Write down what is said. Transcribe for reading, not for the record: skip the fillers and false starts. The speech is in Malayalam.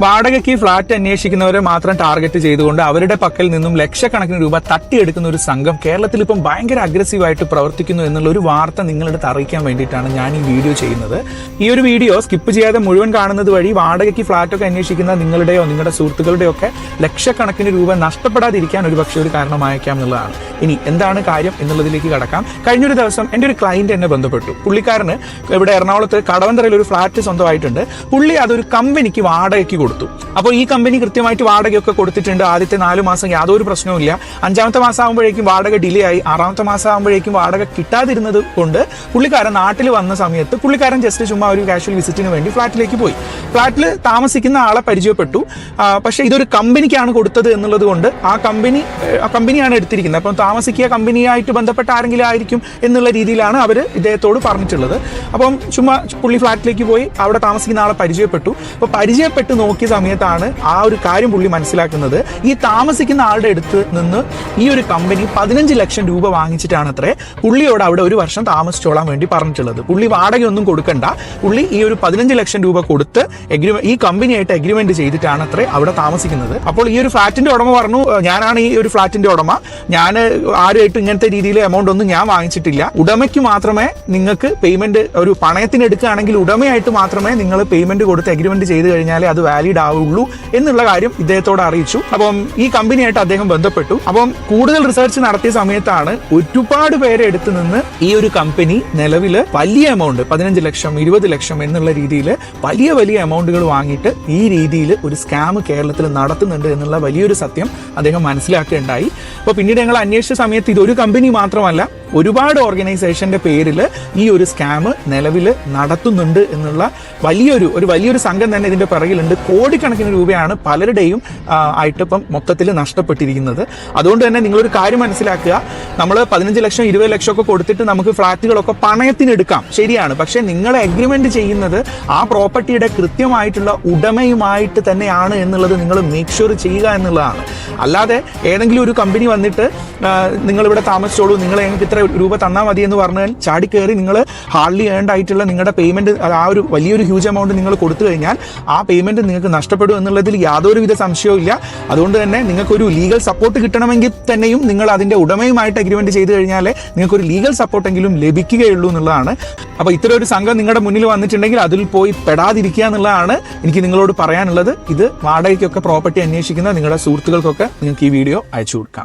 വാടകയ്ക്ക് ഫ്ളാറ്റ് അന്വേഷിക്കുന്നവരെ മാത്രം ടാർഗറ്റ് ചെയ്തുകൊണ്ട് അവരുടെ പക്കൽ നിന്നും ലക്ഷക്കണക്കിന് രൂപ തട്ടിയെടുക്കുന്ന ഒരു സംഘം കേരളത്തിൽ ഇപ്പം ഭയങ്കര അഗ്രസീവായിട്ട് പ്രവർത്തിക്കുന്നു എന്നുള്ള ഒരു വാർത്ത നിങ്ങളുടെ അറിയിക്കാൻ വേണ്ടിയിട്ടാണ് ഞാൻ ഈ വീഡിയോ ചെയ്യുന്നത്. ഈ ഒരു വീഡിയോ സ്കിപ്പ് ചെയ്യാതെ മുഴുവൻ കാണുന്നത് വഴി വാടകയ്ക്ക് ഫ്ളാറ്റൊക്കെ അന്വേഷിക്കുന്ന നിങ്ങളുടെയോ നിങ്ങളുടെ സുഹൃത്തുക്കളുടെയോ ഒക്കെ ലക്ഷക്കണക്കിന് രൂപ നഷ്ടപ്പെടാതിരിക്കാൻ ഒരുപക്ഷെ ഒരു കാരണമായേക്കാം എന്നുള്ളതാണ്. ഇനി എന്താണ് കാര്യം എന്നുള്ളതിലേക്ക് കടക്കാം. കഴിഞ്ഞൊരു ദിവസം എൻ്റെ ഒരു ക്ലയന്റ് എന്നെ ബന്ധപ്പെട്ടു. പുള്ളിക്കാരന് ഇവിടെ എറണാകുളത്ത് കടവന്തറയിൽ ഒരു ഫ്ളാറ്റ് സ്വന്തമായിട്ടുണ്ട്. പുള്ളി അതൊരു കമ്പനിക്ക് വാടകയ്ക്ക് കൊടുത്തു. അപ്പോൾ ഈ കമ്പനി കൃത്യമായിട്ട് വാടകയൊക്കെ കൊടുത്തിട്ടുണ്ട്. ആദ്യത്തെ 4 മാസം യാതൊരു പ്രശ്നവുമില്ല. 5ാമത്തെ മാസം ആകുമ്പോഴേക്കും വാടക ഡിലേ ആയി. 6ാമത്തെ മാസം ആകുമ്പോഴേക്കും വാടക കിട്ടാതിരുന്നത് കൊണ്ട് പുള്ളിക്കാരൻ നാട്ടിൽ വന്ന സമയത്ത് പുള്ളിക്കാരൻ ജസ്റ്റ് ചുമ്മാ ഒരു കാഷ്വൽ വിസിറ്റിന് വേണ്ടി ഫ്ളാറ്റിലേക്ക് പോയി. ഫ്ളാറ്റിൽ താമസിക്കുന്ന ആളെ പരിചയപ്പെട്ടു. പക്ഷേ ഇതൊരു കമ്പനിക്കാണ് കൊടുത്തത് എന്നുള്ളത് കൊണ്ട് ആ കമ്പനിയാണ് എടുത്തിരിക്കുന്നത്. അപ്പം താമസിക്കുക കമ്പനിയായിട്ട് ബന്ധപ്പെട്ട ആരെങ്കിലും ആയിരിക്കും എന്നുള്ള രീതിയിലാണ് അവർ ഇദ്ദേഹത്തോട് പറഞ്ഞിട്ടുള്ളത്. അപ്പം ചുമ്മാ പുള്ളി ഫ്ളാറ്റിലേക്ക് പോയി അവിടെ താമസിക്കുന്ന ആളെ പരിചയപ്പെട്ടു. അപ്പോൾ പരിചയപ്പെട്ട് നോക്കിയ സമയത്താണ് ആ ഒരു കാര്യം പുള്ളി മനസ്സിലാക്കുന്നത്. ഈ താമസിക്കുന്ന ആളുടെ അടുത്ത് നിന്ന് ഈ ഒരു കമ്പനി 15 ലക്ഷം രൂപ വാങ്ങിച്ചിട്ടാണ് അത്രേ പുള്ളിയോട് അവിടെ ഒരു വർഷം താമസിച്ചോളാൻ വേണ്ടി പറഞ്ഞിട്ടുള്ളത്. പുള്ളി വാടകയൊന്നും കൊടുക്കണ്ട, പുള്ളി ഈ ഒരു 15 ലക്ഷം രൂപ കൊടുത്ത് ഈ കമ്പനിയായിട്ട് എഗ്രിമെന്റ് ചെയ്തിട്ടാണ് അത്രേ അവിടെ താമസിക്കുന്നത്. അപ്പോൾ ഈ ഒരു ഫ്ളാറ്റിന്റെ ഉടമ പറഞ്ഞു, ഞാനാണ് ഈ ഒരു ഫ്ളാറ്റിന്റെ ഉടമ, ഞാൻ ആരുമായിട്ട് ഇങ്ങനത്തെ രീതിയിൽ എമൗണ്ട് ഒന്നും ഞാൻ വാങ്ങിച്ചിട്ടില്ല. ഉടമയ്ക്ക് മാത്രമേ നിങ്ങൾക്ക് പേയ്മെന്റ്, ഒരു പണയത്തിന് എടുക്കുകയാണെങ്കിൽ ഉടമയായിട്ട് മാത്രമേ നിങ്ങൾ പേയ്മെന്റ് കൊടുത്ത് എഗ്രിമെന്റ് ചെയ്ത് കഴിഞ്ഞാൽ അത് വാലിഡ് ആവുള്ളൂ എന്നുള്ള കാര്യം ഇദ്ദേഹത്തോട് അറിയിച്ചു. അപ്പം ഈ കമ്പനിയായിട്ട് അദ്ദേഹം ബന്ധപ്പെട്ടു. അപ്പം കൂടുതൽ റിസർച്ച് നടത്തിയ സമയത്താണ് ഒരുപാട് പേരെ എടുത്തു നിന്ന് ഈ ഒരു കമ്പനി നിലവിൽ വലിയ എമൗണ്ട് 15 ലക്ഷം 20 ലക്ഷം എന്നുള്ള രീതിയിൽ വലിയ വലിയ എമൗണ്ടുകൾ വാങ്ങിയിട്ട് ഈ രീതിയിൽ ഒരു സ്കാം കേരളത്തിൽ നടത്തുന്നുണ്ട് എന്നുള്ള വലിയൊരു സത്യം അദ്ദേഹം മനസ്സിലാക്കുകയുണ്ടായി. അപ്പോൾ പിന്നീട് ഞങ്ങൾ അന്വേഷിച്ച സമയത്ത് ഇതൊരു കമ്പനി മാത്രമല്ല, ഒരുപാട് ഓർഗനൈസേഷന്റെ പേരിൽ ഈ ഒരു സ്കാം നിലവിൽ നടത്തുന്നുണ്ട് എന്നുള്ള വലിയൊരു സംഘം തന്നെ ഇതിന്റെ പിറകിലുണ്ട്. കോടിക്കണക്കിന് രൂപയാണ് പലരുടെയും ആയിട്ട് ഇപ്പം മൊത്തത്തിൽ നഷ്ടപ്പെട്ടിരിക്കുന്നത്. അതുകൊണ്ട് തന്നെ നിങ്ങളൊരു കാര്യം മനസ്സിലാക്കുക, നമ്മൾ 15 ലക്ഷം 20 ലക്ഷം ഒക്കെ കൊടുത്തിട്ട് നമുക്ക് ഫ്ളാറ്റുകളൊക്കെ പണയത്തിന് എടുക്കാം, ശരിയാണ്. പക്ഷെ നിങ്ങൾ എഗ്രിമെന്റ് ചെയ്യുന്നത് ആ പ്രോപ്പർട്ടിയുടെ കൃത്യമായിട്ടുള്ള ഉടമയുമായിട്ട് തന്നെയാണ് എന്നുള്ളത് നിങ്ങൾ മേക്ക് ഷുവർ ചെയ്യുക എന്നുള്ളതാണ്. അല്ലാതെ ഏതെങ്കിലും ഒരു കമ്പനി വന്നിട്ട് നിങ്ങളിവിടെ താമസിച്ചോളൂ, നിങ്ങൾ ഞങ്ങൾക്ക് ഇത്ര രൂപ തന്നാൽ മതി എന്ന് പറഞ്ഞാൽ ചാടിക്കയറി നിങ്ങൾ ഹാർഡ്ലി ഏൺഡ് ആയിട്ടുള്ള നിങ്ങളുടെ പേയ്മെന്റ്, ആ ഒരു വലിയൊരു ഹ്യൂജ് എമൗണ്ട് നിങ്ങൾ കൊടുത്തു കഴിഞ്ഞാൽ ആ പേയ്മെന്റ് നിങ്ങൾക്ക് നഷ്ടപ്പെടും എന്നുള്ളതിൽ യാതൊരുവിധ സംശയവും ഇല്ല. അതുകൊണ്ട് തന്നെ നിങ്ങൾക്കൊരു ലീഗൽ സപ്പോർട്ട് കിട്ടണമെങ്കിൽ തന്നെയും നിങ്ങൾ അതിന്റെ ഉടമയുമായിട്ട് എഗ്രിമെന്റ് ചെയ്ത് കഴിഞ്ഞാൽ നിങ്ങൾക്കൊരു ലീഗൽ സപ്പോർട്ടെങ്കിലും ലഭിക്കുകയുള്ളൂ എന്നുള്ളതാണ്. അപ്പോൾ ഇത്തരം ഒരു സംഘം നിങ്ങളുടെ മുന്നിൽ വന്നിട്ടുണ്ടെങ്കിൽ അതിൽ പോയി പെടാതിരിക്കുക എന്നുള്ളതാണ് എനിക്ക് നിങ്ങളോട് പറയാനുള്ളത്. ഇത് വാടകയ്ക്കൊക്കെ പ്രോപ്പർട്ടി അന്വേഷിക്കുന്ന നിങ്ങളുടെ സുഹൃത്തുക്കൾക്കൊക്കെ നിങ്ങൾക്ക് ഈ വീഡിയോ അയച്ചു കൊടുക്കാം.